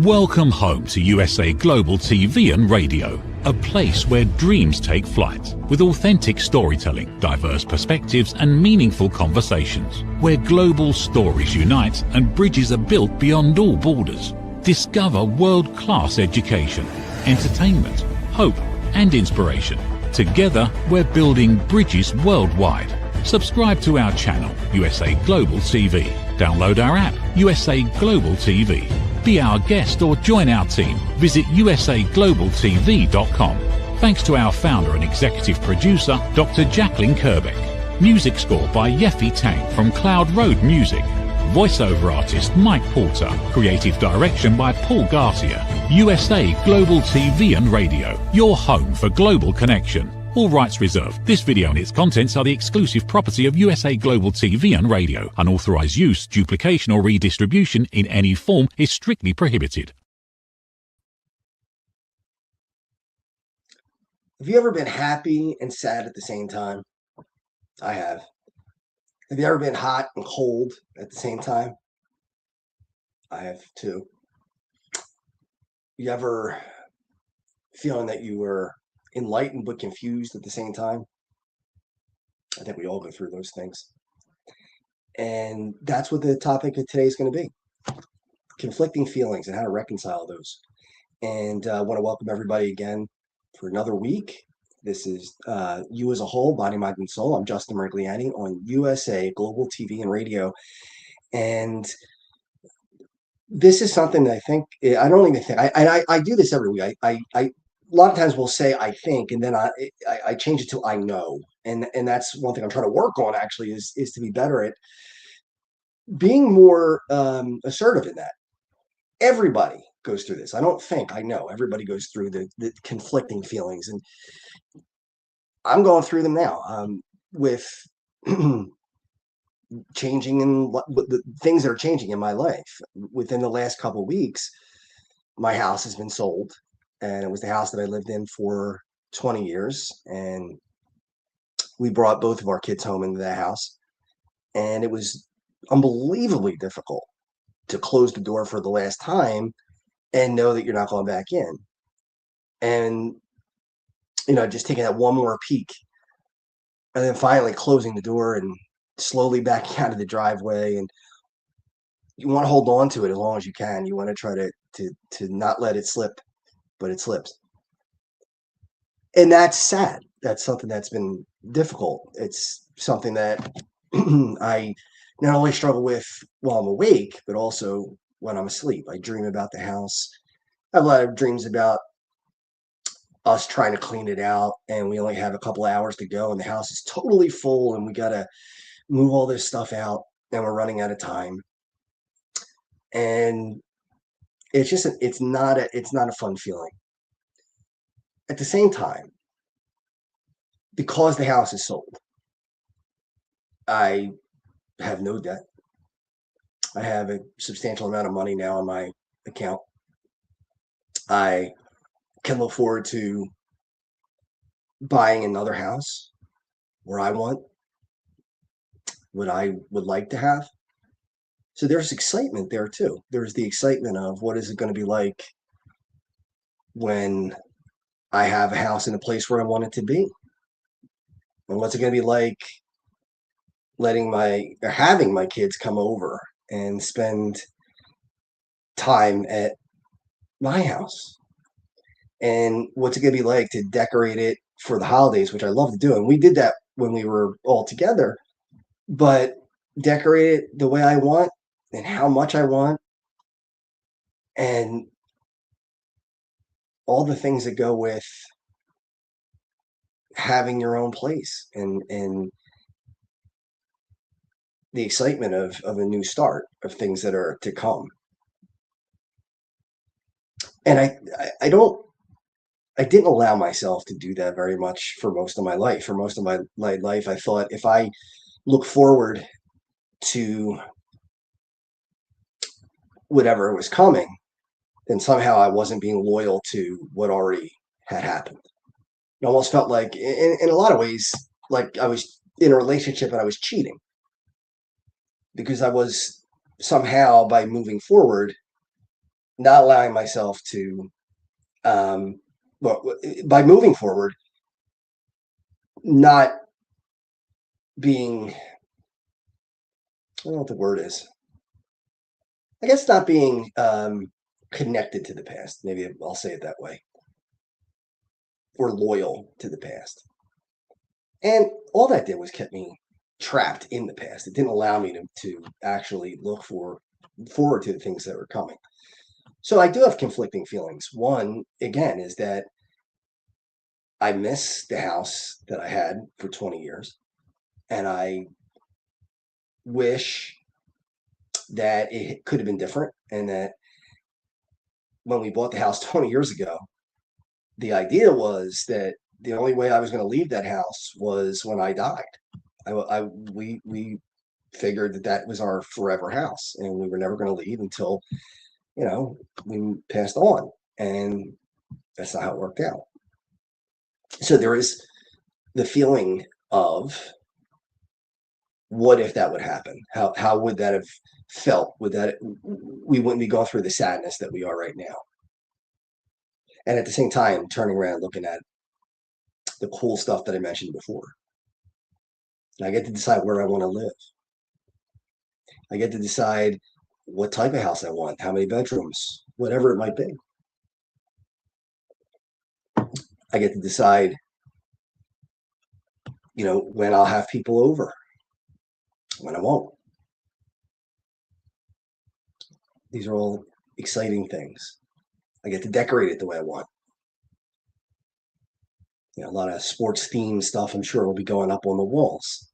Welcome home to USA Global TV and Radio, a place where dreams take flight, with authentic storytelling, diverse perspectives and meaningful conversations, where global stories unite and bridges are built beyond all borders. Discover world-class education, entertainment, hope and inspiration. Together, we're building bridges worldwide. Subscribe to our channel, USA Global TV. Download our app, USA Global TV. Be our guest or join our team. Visit usaglobaltv.com. Thanks to our founder and executive producer, Dr. Jacqueline Kerbeck. Music score by Yeffy Tang from Cloud Road Music. Voiceover artist Mike Porter. Creative direction by Paul Garcia. USA Global TV and Radio. Your home for global connection. All rights reserved. This video and its contents are the exclusive property of USA Global TV and Radio. Unauthorized use, duplication or redistribution in any form is strictly prohibited. Have you ever been happy and sad at the same time? I have. Have you ever been hot and cold at the same time? I have too. You ever feeling that you were enlightened but confused at the same time? I think we all go through those things. And that's what the topic of today is going to be. Conflicting feelings and how to reconcile those. And I want to welcome everybody again for another week. This is You as a Whole, Body, Mind, and Soul. I'm Justin MIRIGLIANI on USA Global TV and Radio. And this is something that I think, I don't even think, I do this every week. I a lot of times we'll say I think, and then I change it to I know, and that's one thing I'm trying to work on actually is to be better at being more assertive in that. Everybody goes through this. I don't think, I know. Everybody goes through the conflicting feelings, and I'm going through them now with changing in the things that are changing in my life. Within the last couple of weeks, my house has been sold. And it was the house that I lived in for 20 years. And we brought both of our kids home into the house. And it was unbelievably difficult to close the door for the last time and know that you're not going back in. And, just taking that one more peek. And then finally closing the door and slowly backing out of the driveway. And you want to hold on to it as long as you can. You want to try to not let it slip. But it slips. And that's sad. That's something that's been difficult. It's something that I not only struggle with while I'm awake, but also when I'm asleep. I dream about the house. I have a lot of dreams about us trying to clean it out, and we only have a couple of hours to go, and the house is totally full, and we got to move all this stuff out, and we're running out of time. And it's just it's not a fun feeling. At the same time, because the house is sold, I have no debt. I have a substantial amount of money now on my account. I can look forward to buying another house where I want what I would like to have. So there's excitement there too. There's the excitement of what is it going to be like when I have a house in a place where I want it to be. And what's it going to be like having my kids come over and spend time at my house. And what's it going to be like to decorate it for the holidays, which I love to do. And we did that when we were all together, but decorate it the way I want and how much I want, and all the things that go with having your own place and the excitement of a new start, of things that are to come. And I didn't allow myself to do that very much for most of my life. For most of my life, I thought if I look forward to whatever was coming, then somehow I wasn't being loyal to what already had happened. It almost felt like, in a lot of ways, like I was in a relationship and I was cheating, because I was somehow, by moving forward, not allowing myself to, well, by moving forward, not being, I don't know what the word is. I guess not being connected to the past. Maybe I'll say it that way, or loyal to the past. And all that did was kept me trapped in the past. It didn't allow me to actually look forward to the things that were coming. So I do have conflicting feelings. One, again, is that I miss the house that I had for 20 years. And I wish that it could have been different. And that when we bought the house 20 years ago, the idea was that the only way I was going to leave that house was when I died. We figured that that was our forever house, and we were never going to leave until, we passed on. And that's not how it worked out. So there is the feeling of, what if that would happen? How would that have felt? We wouldn't be going through the sadness that we are right now. And at the same time, turning around, looking at the cool stuff that I mentioned before. And I get to decide where I want to live. I get to decide what type of house I want, how many bedrooms, whatever it might be. I get to decide, when I'll have people over, when I won't. These are all exciting things. I get to decorate it the way I want. A lot of sports themed stuff, I'm sure, will be going up on the walls.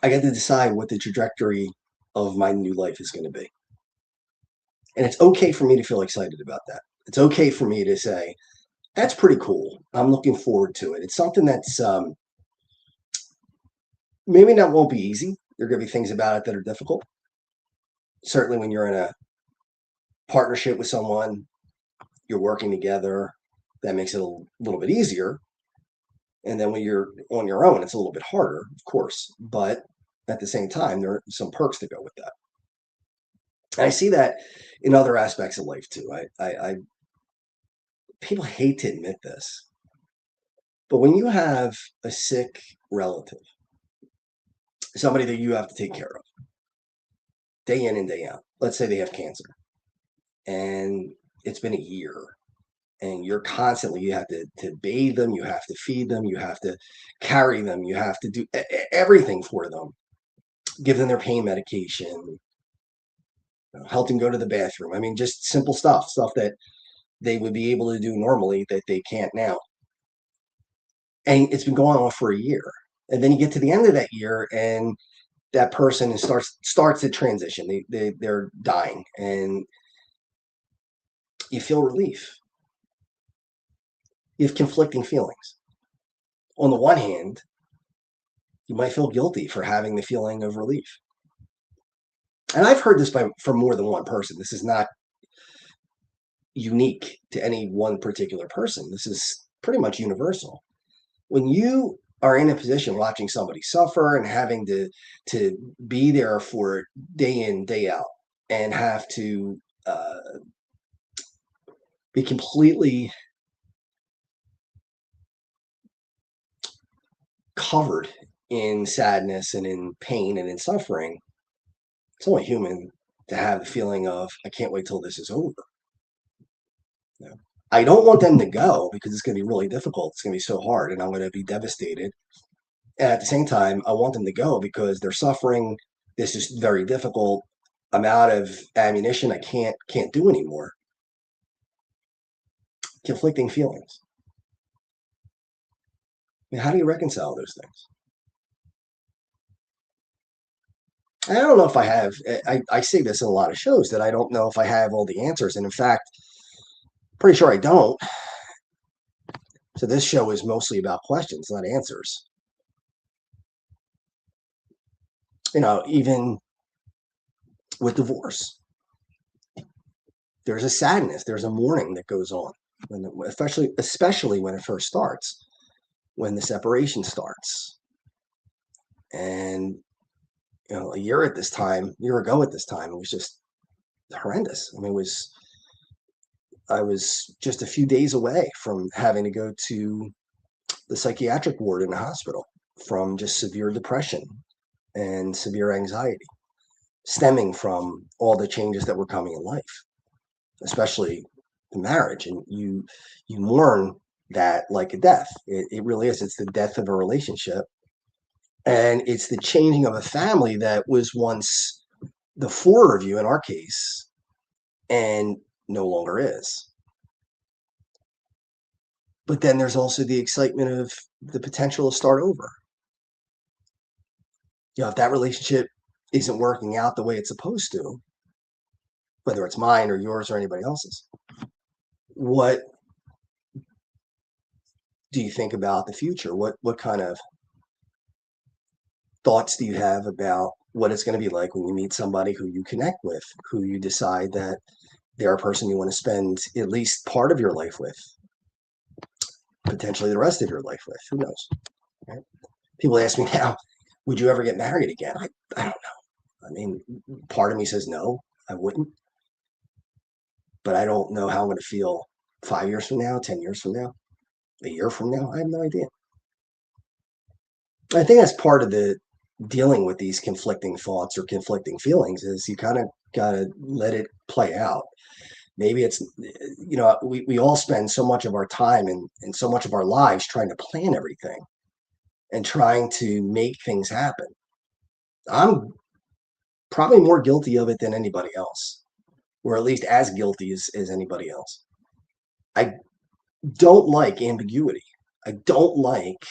I get to decide what the trajectory of my new life is going to be. And it's okay for me to feel excited about that. It's okay for me to say, that's pretty cool. I'm looking forward to it. It's something that's maybe not won't be easy. There are going to be things about it that are difficult. Certainly when you're in a partnership with someone, you're working together, that makes it a little bit easier. And then when you're on your own, it's a little bit harder, of course. But at the same time, there are some perks that go with that. And I see that in other aspects of life too. People hate to admit this, but when you have a sick relative, somebody that you have to take care of, day in and day out, let's say they have cancer, and it's been a year, and you have to bathe them, you have to feed them, you have to carry them, you have to do everything for them, give them their pain medication, help them go to the bathroom. I mean, just simple stuff that they would be able to do normally that they can't now. And it's been going on for a year. And then you get to the end of that year, and that person starts to transition. They're dying, and you feel relief. You have conflicting feelings. On the one hand, you might feel guilty for having the feeling of relief. And I've heard this from more than one person. This is not unique to any one particular person. This is pretty much universal. When you are in a position watching somebody suffer and having to be there for day in, day out, and have to be completely covered in sadness and in pain and in suffering, it's only human to have the feeling of, I can't wait till this is over. I don't want them to go because it's going to be really difficult. It's going to be so hard, and I'm going to be devastated. And at the same time, I want them to go because they're suffering. This is very difficult. I'm out of ammunition. I can't do anymore. Conflicting feelings. I mean, how do you reconcile those things? I don't know if I have. I say this in a lot of shows that I don't know if I have all the answers. And in fact, pretty sure I don't. So this show is mostly about questions, not answers. Even with divorce, there's a sadness, there's a mourning that goes on, especially when it first starts, when the separation starts. And a year ago at this time, it was just horrendous. I mean, I was just a few days away from having to go to the psychiatric ward in the hospital from just severe depression and severe anxiety stemming from all the changes that were coming in life, especially the marriage. And you mourn that like a death. It really is. It's the death of a relationship. And it's the changing of a family that was once the four of you in our case and no longer is. But then there's also the excitement of the potential to start over. If that relationship isn't working out the way it's supposed to, whether it's mine or yours or anybody else's, what do you think about the future? What kind of thoughts do you have about what it's going to be like when you meet somebody who you connect with, who you decide that they're a person you want to spend at least part of your life with, potentially the rest of your life with? Who knows? Right? People ask me now, would you ever get married again? I don't know. I mean, part of me says no, I wouldn't. But I don't know how I'm going to feel 5 years from now, 10 years from now, a year from now. I have no idea. I think that's part of the dealing with these conflicting thoughts or conflicting feelings is you kind of got to let it play out. Maybe it's, we all spend so much of our time and so much of our lives trying to plan everything and trying to make things happen. I'm probably more guilty of it than anybody else, or at least as guilty as anybody else. I don't like ambiguity. I don't like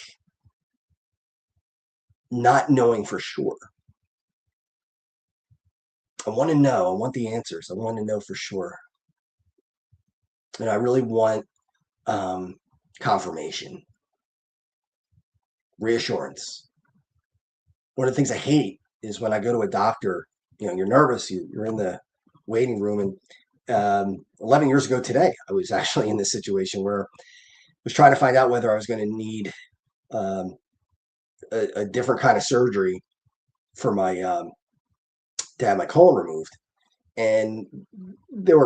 not knowing for sure. I want to know. I want the answers. I want to know for sure. And I really want confirmation, reassurance. One of the things I hate is when I go to a doctor, you're nervous, you're in the waiting room. And 11 years ago today, I was actually in this situation where I was trying to find out whether I was going to need a different kind of surgery for my to have my colon removed. And there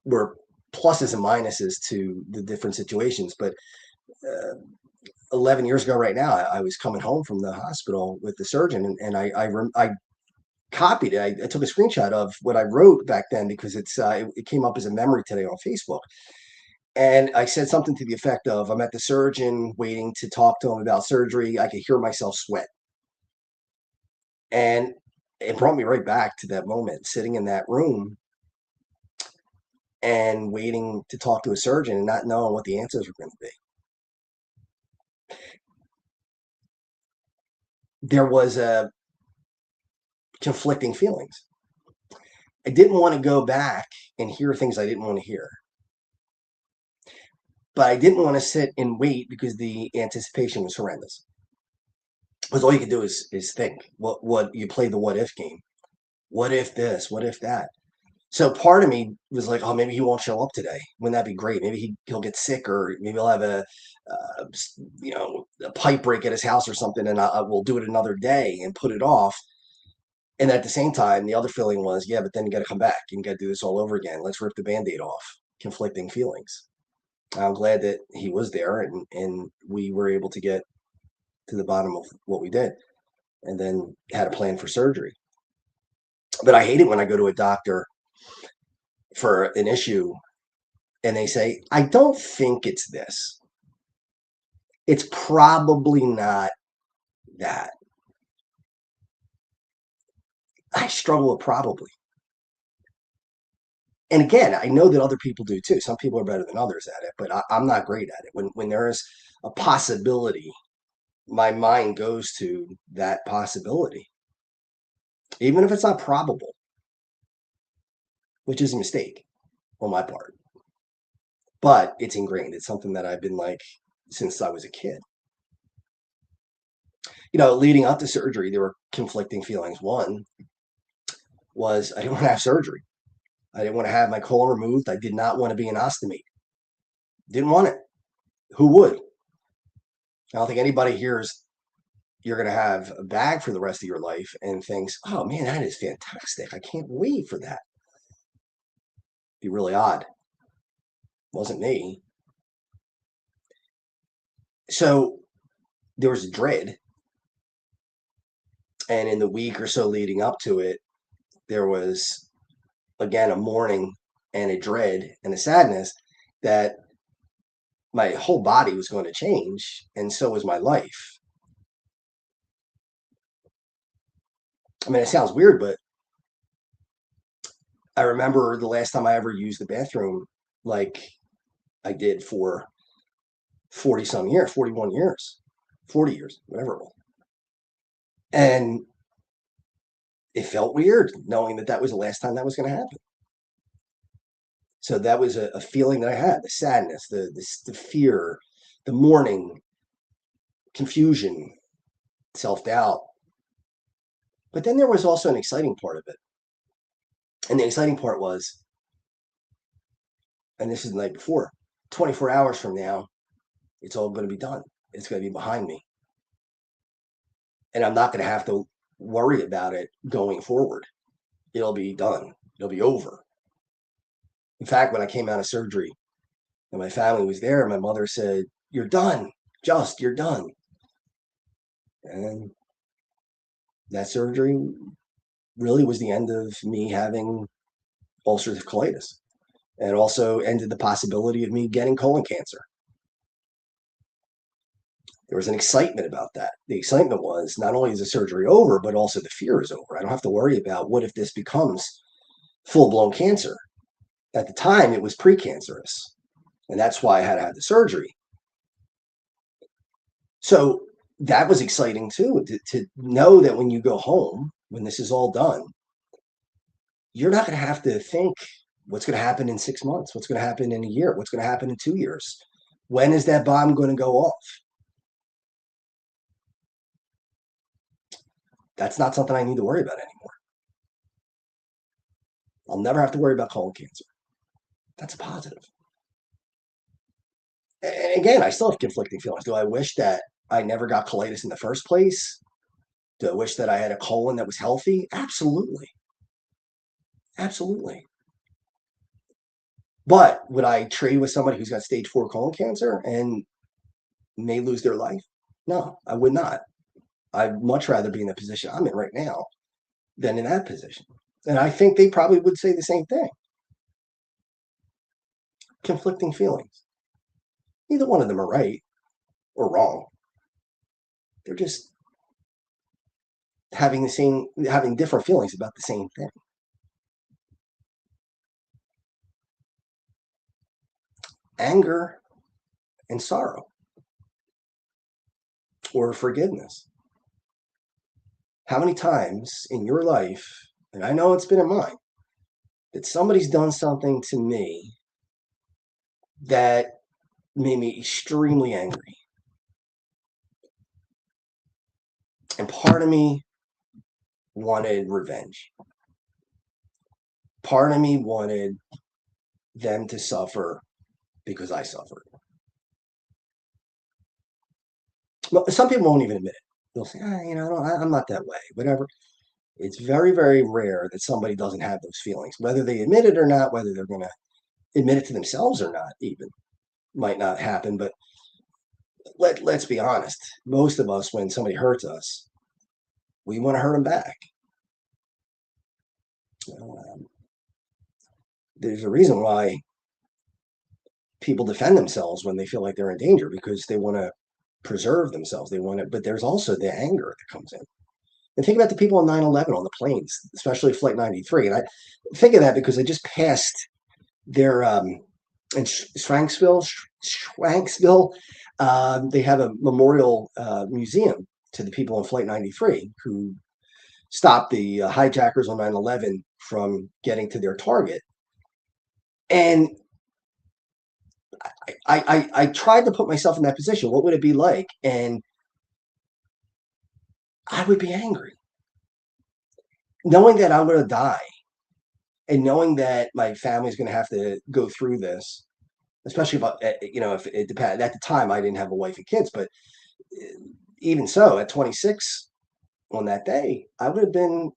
were pluses and minuses to the different situations. But 11 years ago right now, I was coming home from the hospital with the surgeon, and I copied it. I took a screenshot of what I wrote back then because it came up as a memory today on Facebook. And I said something to the effect of, I'm at the surgeon waiting to talk to him about surgery. I could hear myself sweat. And it brought me right back to that moment, sitting in that room and waiting to talk to a surgeon and not knowing what the answers were going to be. There was a conflicting feelings. I didn't want to go back and hear things I didn't want to hear. But I didn't want to sit and wait because the anticipation was horrendous. Because all you can do is think. What you play the what if game. What if this? What if that? So part of me was like, oh, maybe he won't show up today. Wouldn't that be great? Maybe he'll get sick, or maybe he'll have a pipe break at his house or something, and I will do it another day and put it off. And at the same time, the other feeling was, yeah, but then you got to come back and you got to do this all over again. Let's rip the Band-Aid off. Conflicting feelings. I'm glad that he was there and we were able to get to the bottom of what we did and then had a plan for surgery. But I hate it when I go to a doctor for an issue and they say, I don't think it's this. It's probably not that. I struggle with probably. And again, I know that other people do too. Some people are better than others at it, but I'm not great at it. When there is a possibility, my mind goes to that possibility, even if it's not probable, which is a mistake on my part. But it's ingrained. It's something that I've been like since I was a kid. Leading up to surgery, there were conflicting feelings. One was I didn't want to have surgery. I didn't want to have my colon removed. I did not want to be an ostomy. Didn't want it. Who would? I don't think anybody hears you're going to have a bag for the rest of your life and thinks, oh man, that is fantastic. I can't wait for that. Be really odd. Wasn't me. So there was dread. And in the week or so leading up to it, there was, again, a mourning and a dread and a sadness that my whole body was going to change, and so was my life. I mean, it sounds weird, but I remember the last time I ever used the bathroom like I did for 40 some years, 41 years, 40 years, whatever it was. And it felt weird knowing that that was the last time that was going to happen. So that was a feeling that I had, the sadness, the fear, the mourning, confusion, self-doubt. But then there was also an exciting part of it. And the exciting part was, and this is the night before, 24 hours from now, it's all going to be done. It's going to be behind me. And I'm not going to have to worry about it going forward. It'll be done. It'll be over. In fact, when I came out of surgery and my family was there, my mother said, "You're done. You're done." And that surgery really was the end of me having ulcerative colitis, and also ended the possibility of me getting colon cancer. There was an excitement about that. The excitement was not only is the surgery over, but also the fear is over. I don't have to worry about what if this becomes full-blown cancer. At the time, it was precancerous, and that's why I had to have the surgery. So that was exciting too, to know that when you go home, when this is all done, you're not going to have to think what's going to happen in 6 months, what's going to happen in a year, what's going to happen in 2 years. When is that bomb going to go off? That's not something I need to worry about anymore. I'll never have to worry about colon cancer. That's a positive. And again, I still have conflicting feelings. Do I wish that I never got colitis in the first place? Do I wish that I had a colon that was healthy? Absolutely. Absolutely. But would I trade with somebody who's got stage 4 colon cancer and may lose their life? No, I would not. I'd much rather be in the position I'm in right now than in that position. And I think they probably would say the same thing. Conflicting feelings. Neither one of them are right or wrong. They're just having different feelings about the same thing. Anger and sorrow, or forgiveness. How many times in your life, and I know it's been in mine, that somebody's done something to me that made me extremely angry. And part of me wanted revenge. Part of me wanted them to suffer because I suffered. Well, some people won't even admit it. They'll say, I'm not that way, whatever. It's very, very rare that somebody doesn't have those feelings, whether they admit it or not, whether they're going to admit it to themselves or not, even might not happen. But let's be honest. Most of us, when somebody hurts us, we want to hurt them back. There's a reason why people defend themselves when they feel like they're in danger, because they want to preserve themselves. They want to, but there's also the anger that comes in. And think about the people on 9/11 on the planes, especially Flight 93. And I think of that because I just passed their in Shanksville. They have a memorial museum to the people on Flight 93 who stopped the hijackers on 9/11 from getting to their target. And I tried to put myself in that position. What would it be like? And I would be angry, knowing that I'm going to die, and knowing that my family's going to have to go through this. Especially about, if it depends. At the time, I didn't have a wife and kids, but even so, at 26 on that day, I would have been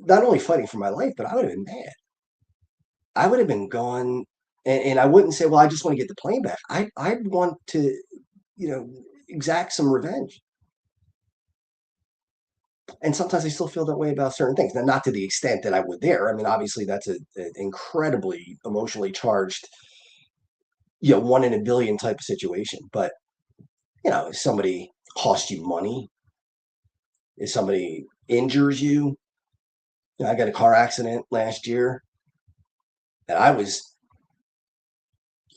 not only fighting for my life, but I would have been mad. I would have been gone, and I wouldn't say, well, I just want to get the plane back. I'd want to, you know, exact some revenge. And sometimes I still feel that way about certain things. Now, not to the extent that I would there. I mean, obviously, that's an incredibly emotionally charged, one in a billion type of situation. But if somebody costs you money, if somebody injures you, I got a car accident last year, and I was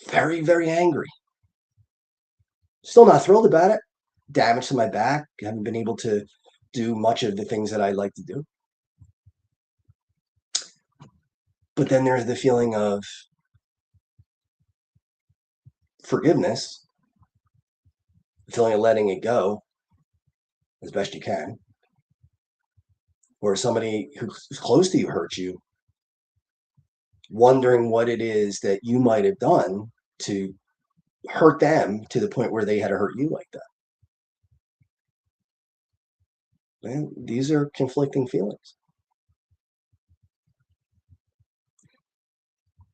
very, very angry. Still not thrilled about it. Damage to my back. Haven't been able to do much of the things that I like to do. But then there's the feeling of forgiveness, the feeling of letting it go as best you can. Or somebody who's close to you hurt you, wondering what it is that you might have done to hurt them to the point where they had to hurt you like that. And these are conflicting feelings.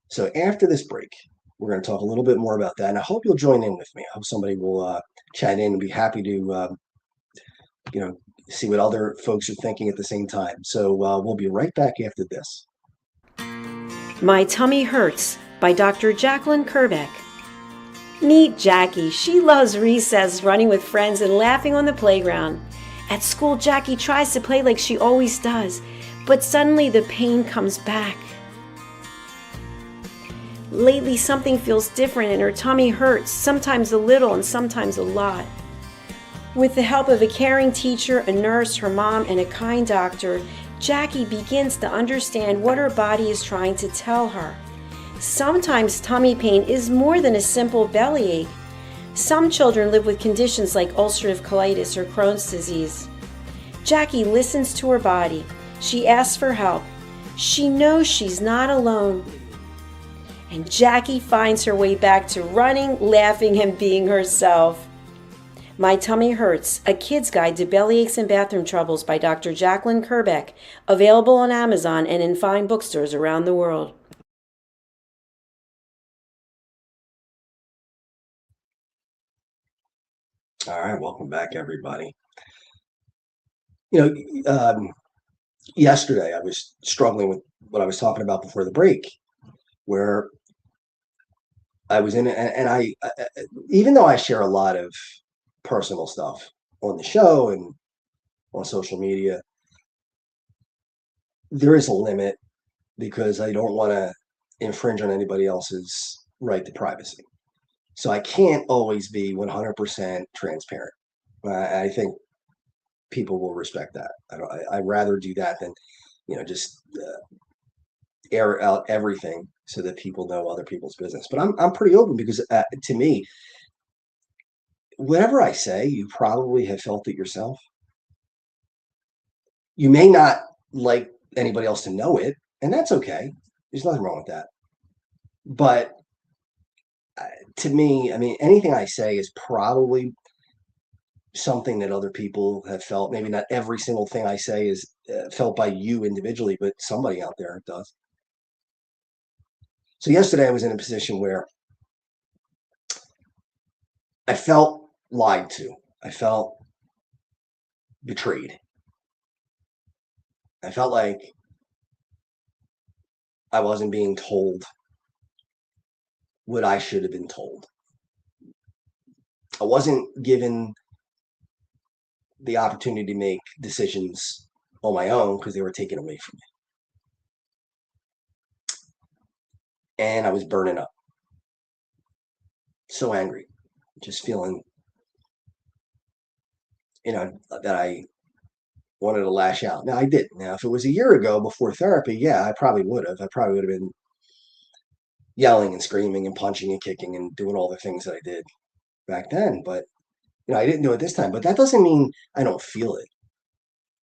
So after this break, we're going to talk a little bit more about that. And I hope you'll join in with me. I hope somebody will chat in and be happy to, see what other folks are thinking at the same time. So we'll be right back after this. My Tummy Hurts by Dr. Jacqueline Kerbeck. Meet Jackie. She loves recess, running with friends, and laughing on the playground. At school, Jackie tries to play like she always does, but suddenly the pain comes back. Lately, something feels different and her tummy hurts, sometimes a little and sometimes a lot. With the help of a caring teacher, a nurse, her mom, and a kind doctor, Jackie begins to understand what her body is trying to tell her. Sometimes tummy pain is more than a simple bellyache. Some children live with conditions like ulcerative colitis or Crohn's disease. Jackie listens to her body. She asks for help. She knows she's not alone. And Jackie finds her way back to running, laughing, and being herself. My Tummy Hurts, a kid's guide to bellyaches and bathroom troubles by Dr. Jacqueline Kerbeck, available on Amazon and in fine bookstores around the world. All right, welcome back, everybody. Yesterday I was struggling with what I was talking about before the break, where I was in it, and I even though I share a lot of personal stuff on the show and on social media, there is a limit because I don't want to infringe on anybody else's right to privacy. So I can't always be 100% transparent. I think people will respect that. I'd rather do that than, just air out everything so that people know other people's business. But I'm pretty open because to me, whatever I say, you probably have felt it yourself. You may not like anybody else to know it, and that's okay. There's nothing wrong with that. But to me, I mean, anything I say is probably something that other people have felt. Maybe not every single thing I say is felt by you individually, but somebody out there does. So yesterday I was in a position where I felt lied to. I felt betrayed. I felt like I wasn't being told what I should have been told. I wasn't given the opportunity to make decisions on my own because they were taken away from me. And I was burning up. So angry. Just feeling, that I wanted to lash out. Now I didn't. Now, if it was a year ago before therapy, yeah, I probably would have. I probably would have been yelling and screaming and punching and kicking and doing all the things that I did back then. But, I didn't do it this time. But that doesn't mean I don't feel it.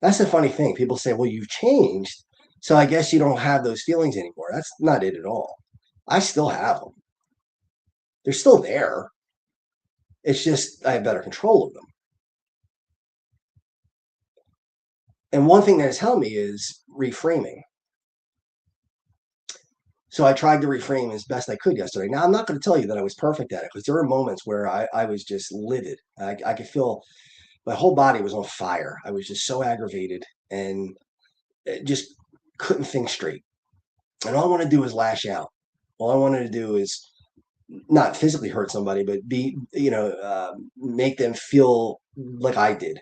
That's the funny thing. People say, well, you've changed, so I guess you don't have those feelings anymore. That's not it at all. I still have them. They're still there. It's just I have better control of them. And one thing that has helped me is reframing. So I tried to reframe as best I could yesterday. Now, I'm not going to tell you that I was perfect at it, because there were moments where I was just livid. I could feel my whole body was on fire. I was just so aggravated and just couldn't think straight. And all I want to do is lash out. All I wanted to do is not physically hurt somebody, but make them feel like I did,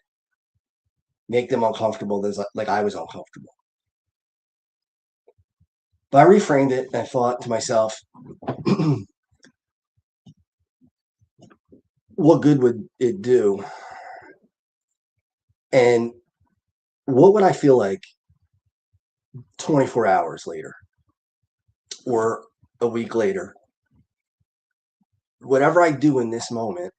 make them uncomfortable like I was uncomfortable. But I reframed it and I thought to myself, what good would it do? And what would I feel like 24 hours later or a week later? Whatever I do in this moment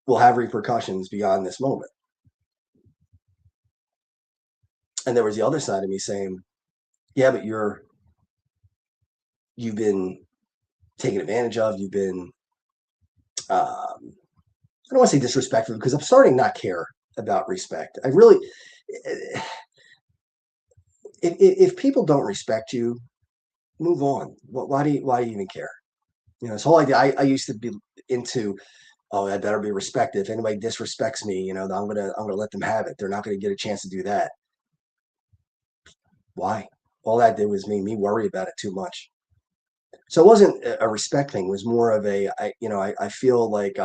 will have repercussions beyond this moment. And there was the other side of me saying, yeah, but you've been taken advantage of. You've been, I don't want to say disrespectful, because I'm starting to not care about respect. I really, if people don't respect you, move on. Why do you even care? This whole idea, I used to be into, oh, I better be respected. If anybody disrespects me, I'm gonna let them have it. They're not gonna get a chance to do that. Why? All that did was make me worry about it too much. So it wasn't a respect thing. It was more of I feel like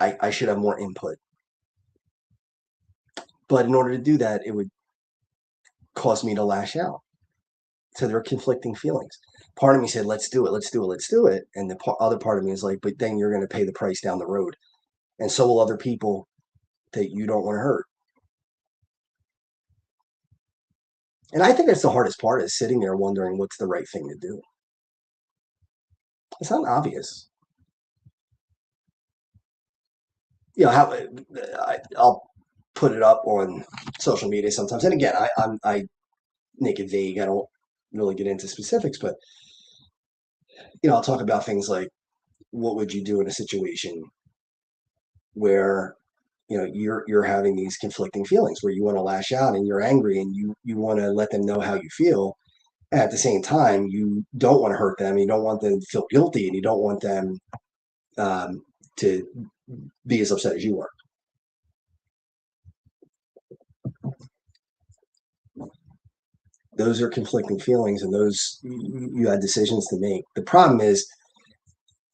I should have more input. But in order to do that, it would cause me to lash out. So there are conflicting feelings. Part of me said, let's do it, let's do it, let's do it. And the other part of me is like, but then you're going to pay the price down the road. And so will other people that you don't want to hurt. And I think that's the hardest part, is sitting there wondering what's the right thing to do. It's not obvious. I'll put it up on social media sometimes. And again, I make it vague. I don't really get into specifics, but I'll talk about things like, what would you do in a situation where you're having these conflicting feelings, where you want to lash out and you're angry and you want to let them know how you feel. And at the same time, you don't want to hurt them. You don't want them to feel guilty, and you don't want them to be as upset as you are. Those are conflicting feelings, and those, you had decisions to make. The problem is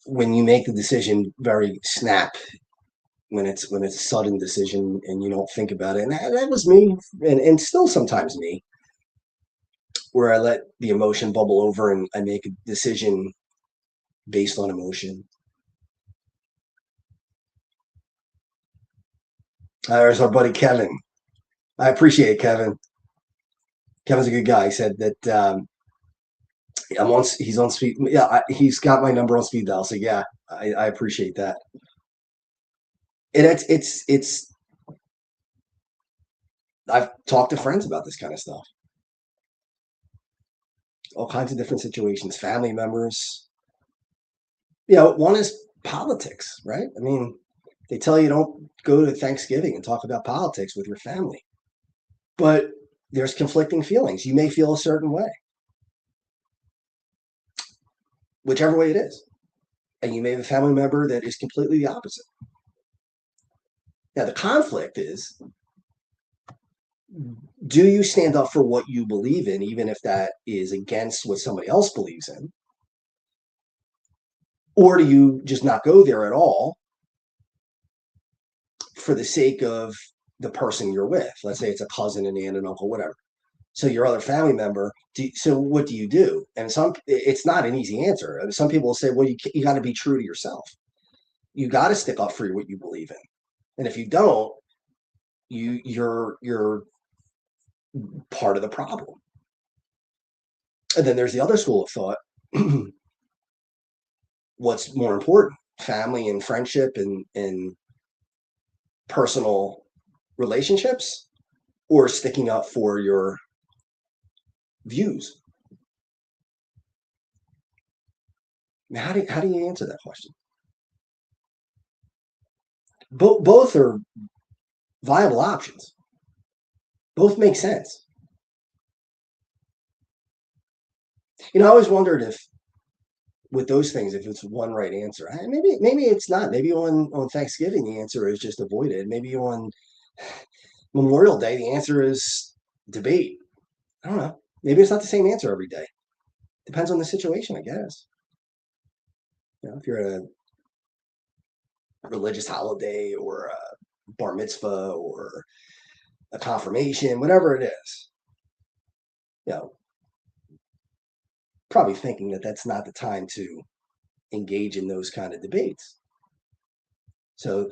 when you make the decision very snap, when it's a sudden decision and you don't think about it. And that was me, and still sometimes me, where I let the emotion bubble over and I make a decision based on emotion. There's our buddy Kevin. I appreciate it, Kevin. Kevin's a good guy. He said that he's on speed. Yeah, he's got my number on speed dial. So yeah, I appreciate that. And it's. I've talked to friends about this kind of stuff. All kinds of different situations, family members. One is politics, right? I mean, they tell you don't go to Thanksgiving and talk about politics with your family. But there's conflicting feelings. You may feel a certain way, whichever way it is. And you may have a family member that is completely the opposite. Now, the conflict is, do you stand up for what you believe in, even if that is against what somebody else believes in? Or do you just not go there at all for the sake of the person you're with? Let's say it's a cousin, an aunt, an uncle, whatever. So your other family member, so what do you do? And it's not an easy answer. Some people will say, well, you got to be true to yourself. You got to stick up for what you believe in. And if you don't, you're part of the problem. And then there's the other school of thought. What's more important, family and friendship and personal relationships, or sticking up for your views? How do you answer that question? Both are viable options. Both make sense. I always wondered if with those things, if it's one right answer. Maybe it's not. Maybe on Thanksgiving the answer is just avoid it. Maybe on Memorial Day the answer is debate. I don't know. Maybe it's not the same answer every day. Depends on the situation, I guess. If you're at a religious holiday or a bar mitzvah or a confirmation, whatever it is, probably thinking that that's not the time to engage in those kind of debates. So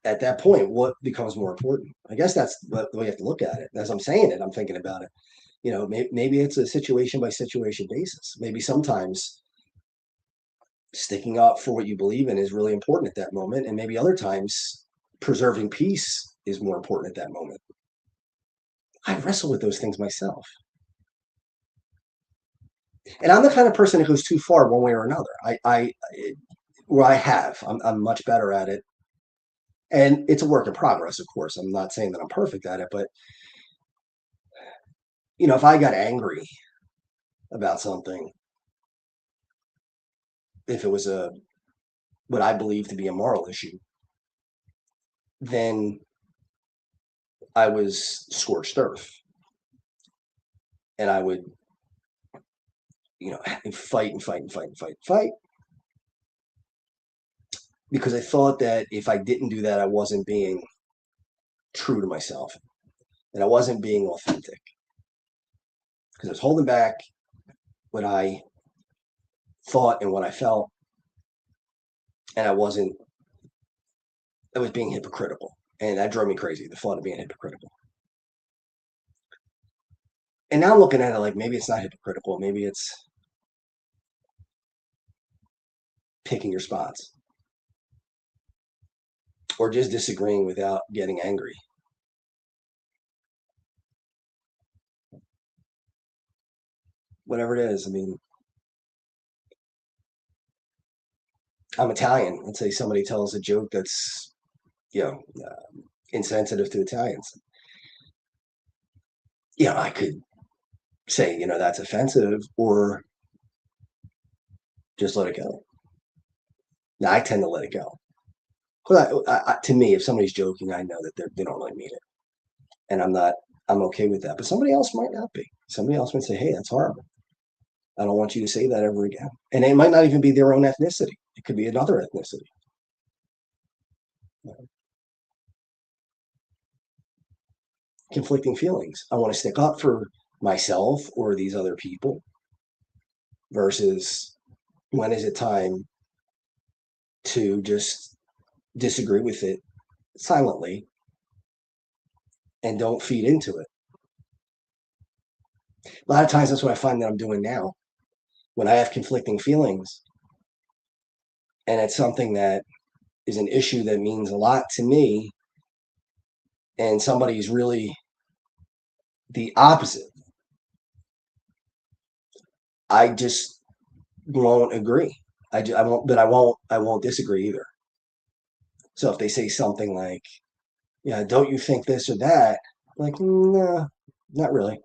at that point, what becomes more important? I guess that's the way you have to look at it. As I'm saying it, I'm thinking about it. Maybe it's a situation by situation basis. Maybe sometimes sticking up for what you believe in is really important at that moment. And maybe other times preserving peace is more important at that moment. I wrestle with those things myself. And I'm the kind of person that goes too far one way or another. I'm much better at it. And it's a work in progress, of course. I'm not saying that I'm perfect at it, but if I got angry about something, if it was what I believe to be a moral issue, then I was scorched earth. And I would, fight and fight and fight and fight and fight. Because I thought that if I didn't do that, I wasn't being true to myself. And I wasn't being authentic. Because I was holding back what I thought and what I felt. And I was being hypocritical. And that drove me crazy, the thought of being hypocritical. And now I'm looking at it like maybe it's not hypocritical. Maybe it's picking your spots. Or just disagreeing without getting angry. Whatever it is, I'm Italian. Let's say somebody tells a joke that's, insensitive to Italians. I could say, that's offensive, or just let it go. Now, I tend to let it go. Because to me, if somebody's joking, I know that they don't really mean it. And I'm okay with that. But somebody else might not be. Somebody else might say, hey, that's horrible. I don't want you to say that ever again. And it might not even be their own ethnicity. It could be another ethnicity. Conflicting feelings. I want to stick up for myself or these other people versus when is it time to just disagree with it silently and don't feed into it. A lot of times that's what I find that I'm doing now. When I have conflicting feelings and it's something that is an issue that means a lot to me and somebody's really the opposite, I just won't agree. I won't, but I won't disagree either. So if they say something like, yeah, don't you think this or that? Like, no, not really.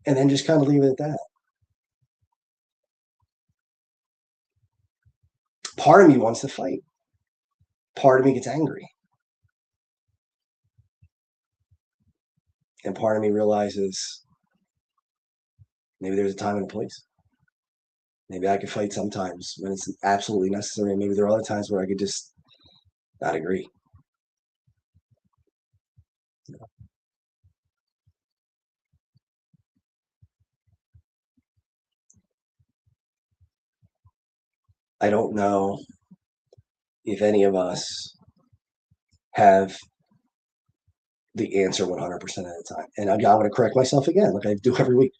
And then just kind of leave it at that. Part of me wants to fight. Part of me gets angry. And part of me realizes maybe there's a time and a place. Maybe I could fight sometimes when it's absolutely necessary. And maybe there are other times where I could just not agree. I don't know if any of us have the answer 100% of the time. And I'm going to correct myself again, like I do every week.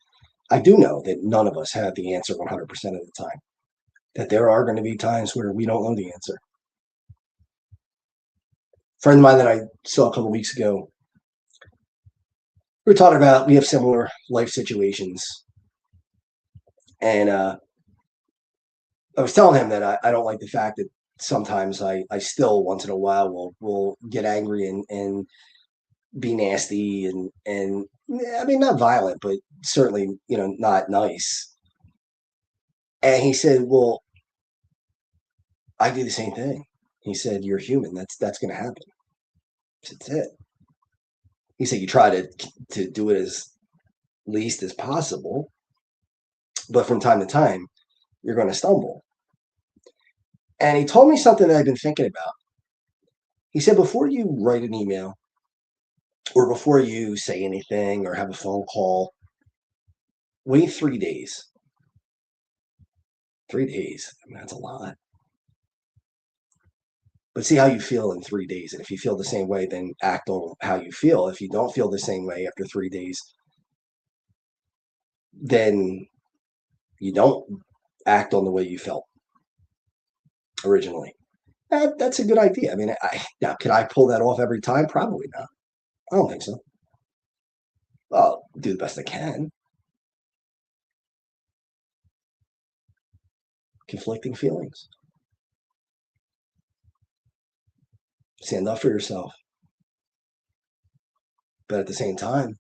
I do know that none of us have the answer 100% of the time. That there are going to be times where we don't know the answer. A friend of mine that I saw a couple of weeks ago, we were talking about, we have similar life situations. And I was telling him that I don't like the fact that sometimes I still once in a while will get angry and be nasty and I mean, not violent, but certainly, not nice. And he said, well, I do the same thing. He said, you're human. That's going to happen. That's it. He said, you try to do it as least as possible, but from time to time, you're going to stumble. And he told me something that I've been thinking about. He said, before you write an email or before you say anything or have a phone call, wait 3 days. 3 days. I mean, that's a lot. But see how you feel in 3 days. And if you feel the same way, then act on how you feel. If you don't feel the same way after 3 days, then you don't act on the way you felt originally. That's a good idea. I mean, now, could I pull that off every time? Probably not. I don't think so. I'll do the best I can. Conflicting feelings. Stand up for yourself. But at the same time,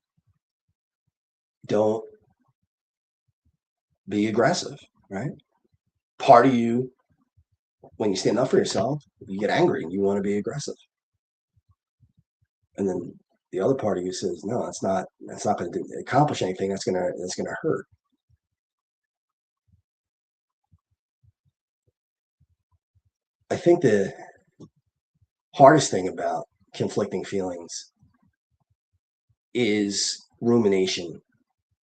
don't be aggressive, right? Part of you, when you stand up for yourself, you get angry and you want to be aggressive. And then the other part of you says, no, that's not going to accomplish anything. That's going to hurt. I think the hardest thing about conflicting feelings is rumination,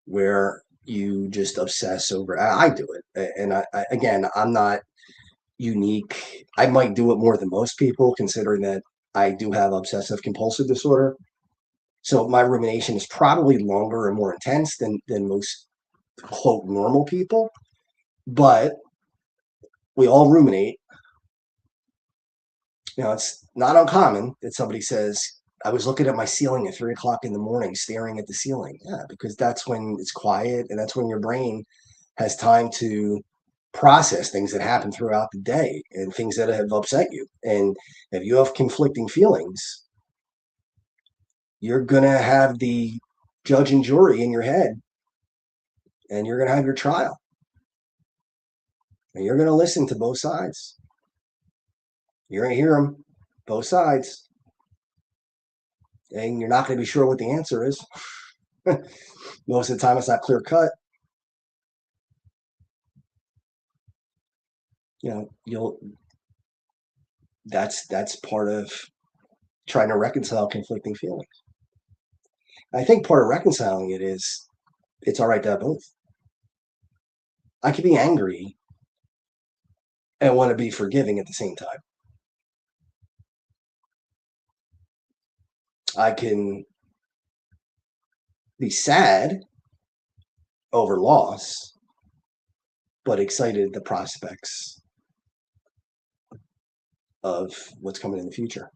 where you just obsess over. I do it, and again, I'm not unique. I might do it more than most people, considering that I do have obsessive compulsive disorder. So my rumination is probably longer and more intense than most quote normal people. But we all ruminate. You know, it's not uncommon that somebody says, I was looking at my ceiling at 3 o'clock in the morning, staring at the ceiling. Yeah, because that's when it's quiet and that's when your brain has time to process things that happen throughout the day and things that have upset you. And if you have conflicting feelings, you're going to have the judge and jury in your head, and you're going to have your trial. And you're going to listen to both sides. You're going to hear them, both sides. And you're not going to be sure what the answer is. Most of the time, it's not clear cut. You know, that's part of trying to reconcile conflicting feelings. I think part of reconciling it is it's all right to have both. I can be angry and want to be forgiving at the same time. I can be sad over loss, but excited at the prospects of what's coming in the future.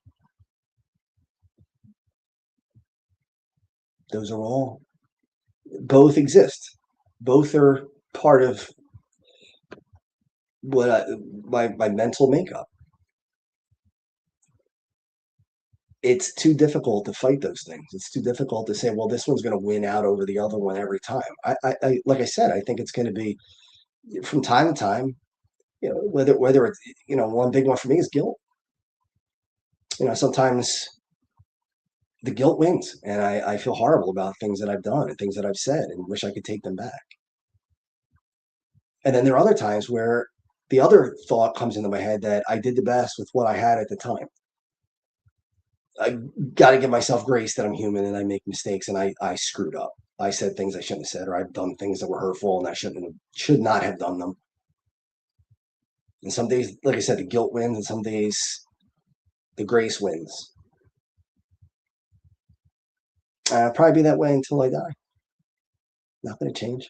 Those are all, both exist. Both are part of what my mental makeup. It's too difficult to fight those things. It's too difficult to say, well, this one's going to win out over the other one every time. I like I said, I think it's going to be from time to time, you know, whether it's, you know, one big one for me is guilt. You know, sometimes the guilt wins and I feel horrible about things that I've done and things that I've said and wish I could take them back. And then there are other times where the other thought comes into my head that I did the best with what I had at the time. I got to give myself grace that I'm human and I make mistakes and I screwed up. I said things I shouldn't have said, or I've done things that were hurtful and I should not have done them. And some days, like I said, the guilt wins, and some days the grace wins. I'll probably be that way until I die. Not going to change.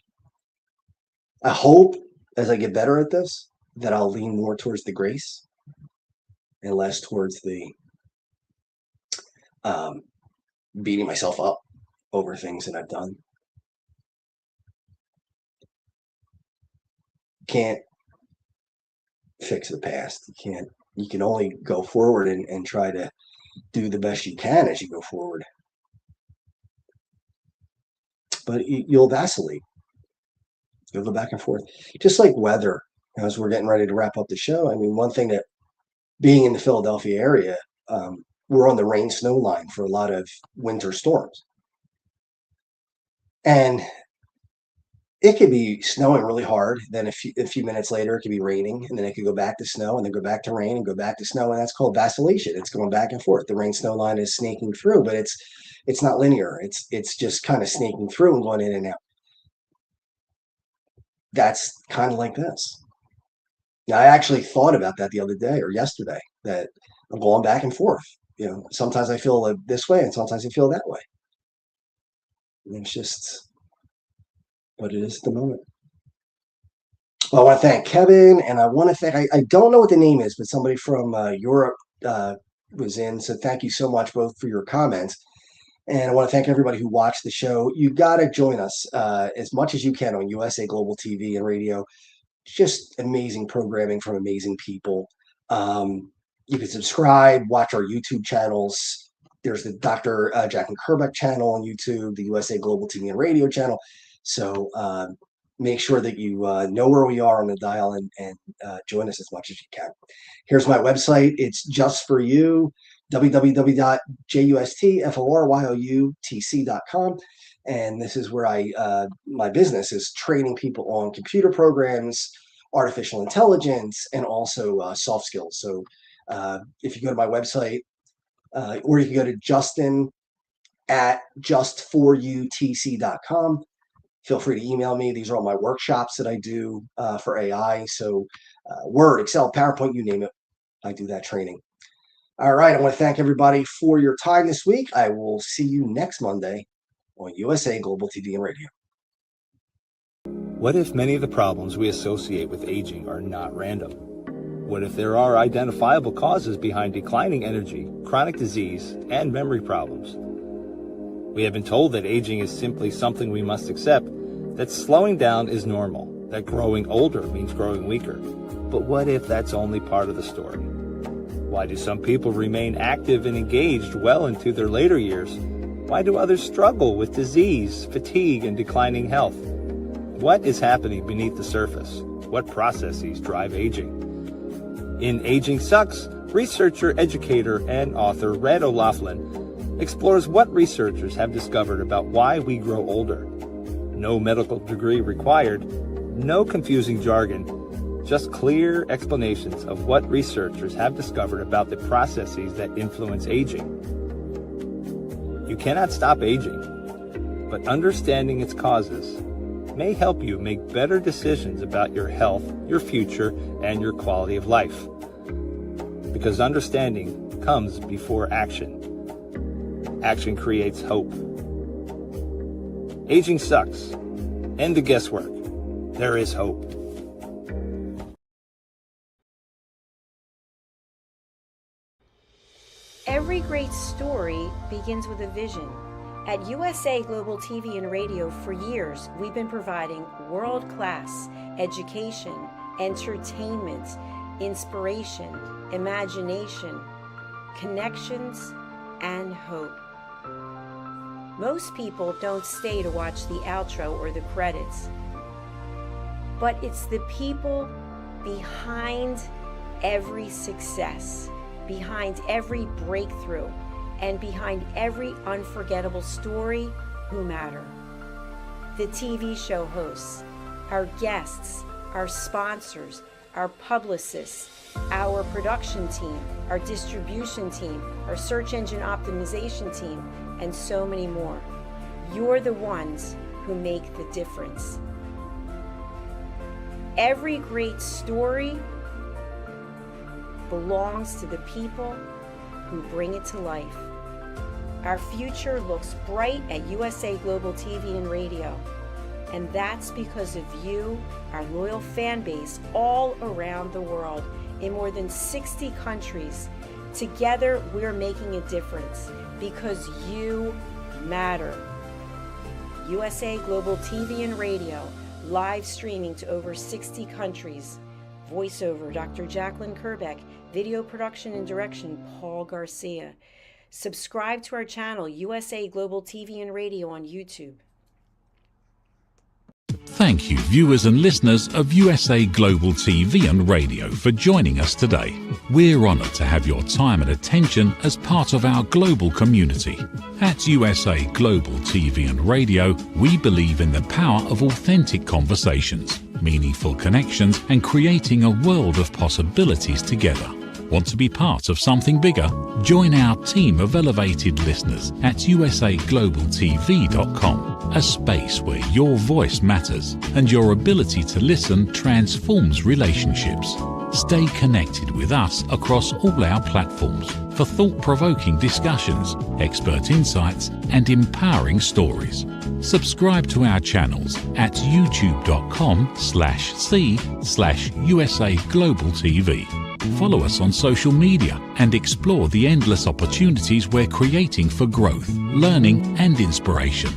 I hope as I get better at this that I'll lean more towards the grace and less towards the beating myself up over things that I've done. Can't fix the past. You can only go forward and try to do the best you can as you go forward. But you'll vacillate. You'll go back and forth. Just like weather. as we're getting ready to wrap up the show, I mean, one thing that being in the Philadelphia area, we're on the rain snow line for a lot of winter storms. And it could be snowing really hard. Then a few minutes later, it could be raining, and then it could go back to snow, and then go back to rain, and go back to snow, and that's called vacillation. It's going back and forth. The rain snow line is snaking through, but it's not linear. It's just kind of snaking through and going in and out. That's kind of like this. Now, I actually thought about that the other day or yesterday, that I'm going back and forth. Sometimes I feel this way, and sometimes I feel that way. And it's just what it is at the moment. Well, I want to thank Kevin, and I want to thank, I don't know what the name is, but somebody from Europe was in. So thank you so much both for your comments. And I want to thank everybody who watched the show. You got to join us as much as you can on USA Global TV and radio. Just amazing programming from amazing people. You can subscribe, watch our YouTube channels. There's the Dr. Jacqueline Kerbeck channel on YouTube, the USA Global TV and radio channel. So make sure that you know where we are on the dial and join us as much as you can. Here's my website. It's just for you, www.justforyoutc.com. And this is where my business is training people on computer programs, artificial intelligence, and also soft skills. So if you go to my website, or you can go to Justin at justforyoutc.com. Feel free to email me. These are all my workshops that I do for AI. So Word, Excel, PowerPoint, you name it. I do that training. All right. I want to thank everybody for your time this week. I will see you next Monday on USA Global TV and Radio. What if many of the problems we associate with aging are not random? What if there are identifiable causes behind declining energy, chronic disease, and memory problems? We have been told that aging is simply something we must accept, that slowing down is normal, that growing older means growing weaker. But what if that's only part of the story? Why do some people remain active and engaged well into their later years? Why do others struggle with disease, fatigue, and declining health? What is happening beneath the surface? What processes drive aging? In Aging Sucks, researcher, educator, and author Red O'Loughlin explores what researchers have discovered about why we grow older. No medical degree required, no confusing jargon, just clear explanations of what researchers have discovered about the processes that influence aging. You cannot stop aging, but understanding its causes may help you make better decisions about your health, your future, and your quality of life. Because understanding comes before action. Action creates hope. Aging sucks. End the guesswork. There is hope. Every great story begins with a vision. At USA Global TV and Radio for years, we've been providing world-class education, entertainment, inspiration, imagination, connections, and hope. Most people don't stay to watch the outro or the credits, but it's the people behind every success, behind every breakthrough, and behind every unforgettable story who matter. The TV show hosts, our guests, our sponsors, our publicists, our production team, our distribution team, our search engine optimization team, and so many more. You're the ones who make the difference. Every great story belongs to the people who bring it to life. Our future looks bright at USA Global TV and Radio, and that's because of you, our loyal fan base all around the world in more than 60 countries. Together, we're making a difference because you matter. USA Global TV and Radio, live streaming to over 60 countries. Voiceover, Dr. Jacqueline Kerbeck. Video production and direction, Paul Garcia. Subscribe to our channel, USA Global TV and Radio on YouTube. Thank you, viewers and listeners of USA Global TV and Radio, for joining us today. We're honoured to have your time and attention as part of our global community. At USA Global TV and Radio, we believe in the power of authentic conversations, meaningful connections, and creating a world of possibilities together. Want to be part of something bigger? Join our team of elevated listeners at usaglobaltv.com, a space where your voice matters and your ability to listen transforms relationships. Stay connected with us across all our platforms for thought-provoking discussions, expert insights, and empowering stories. Subscribe to our channels at youtube.com/c/usaglobaltv. Follow us on social media and explore the endless opportunities we're creating for growth, learning, and inspiration.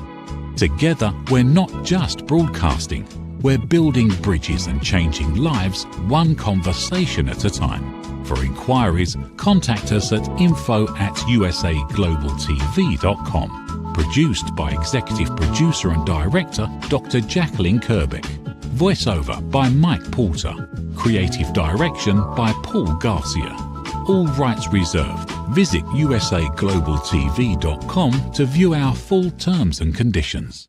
Together, we're not just broadcasting, we're building bridges and changing lives one conversation at a time. For inquiries, contact us at info@usaglobaltv.com. Produced by Executive Producer and Director Dr. Jacqueline Kerbeck. Voiceover by Mike Porter. Creative direction by Paul Garcia. All rights reserved. Visit usaglobaltv.com to view our full terms and conditions.